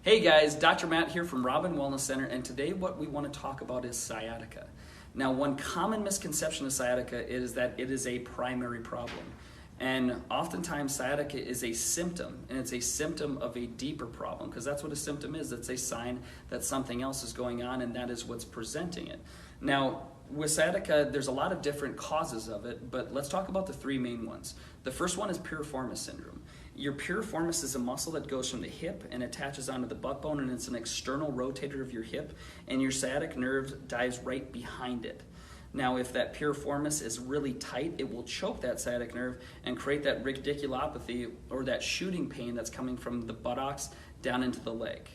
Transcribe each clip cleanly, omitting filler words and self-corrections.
Hey guys, Dr. Matt here from Robin Wellness Center, and today what we want to talk about is sciatica. Now, one common misconception of sciatica is that it is a primary problem. And oftentimes sciatica is a symptom, and it's a symptom of a deeper problem, because that's what a symptom is. It's a sign that something else is going on, and that is what's presenting it. Now, with sciatica, there's a lot of different causes of it, but let's talk about the three main ones. The first one is Piriformis Syndrome. Your piriformis is a muscle that goes from the hip and attaches onto the butt bone, and it's an external rotator of your hip, and your sciatic nerve dives right behind it. Now, if that piriformis is really tight, it will choke that sciatic nerve and create that radiculopathy, or that shooting pain that's coming from the buttocks down into the leg.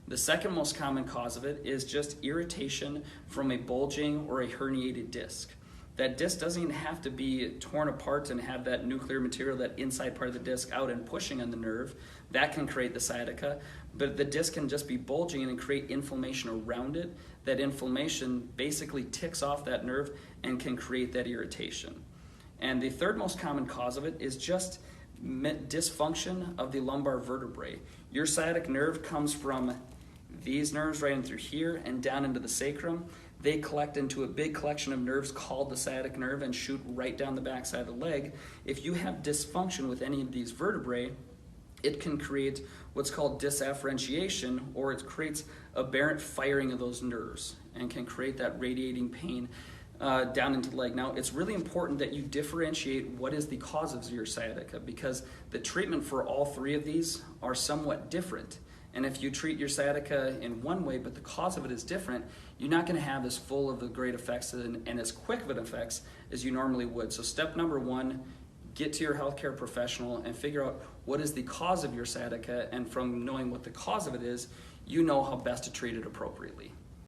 The second most common cause of it is just irritation from a bulging or a herniated disc. That disc doesn't even have to be torn apart and have that nuclear material, that inside part of the disc, out and pushing on the nerve. That can create the sciatica, but the disc can just be bulging and create inflammation around it. That inflammation basically ticks off that nerve and can create that irritation. And the third most common cause of it is just dysfunction of the lumbar vertebrae. Your sciatic nerve comes from these nerves right in through here and down into the sacrum. They collect into a big collection of nerves called the sciatic nerve and shoot right down the backside of the leg. If you have dysfunction with any of these vertebrae, it can create what's called disafferentiation, or it creates aberrant firing of those nerves and can create that radiating pain down into the leg. Now, it's really important that you differentiate what is the cause of your sciatica, because the treatment for all three of these are somewhat different. And if you treat your sciatica in one way, but the cause of it is different, you're not going to have as full of the great effects and as quick of an effects as you normally would. So step number one, get to your healthcare professional and figure out what is the cause of your sciatica, and from knowing what the cause of it is, you know how best to treat it appropriately.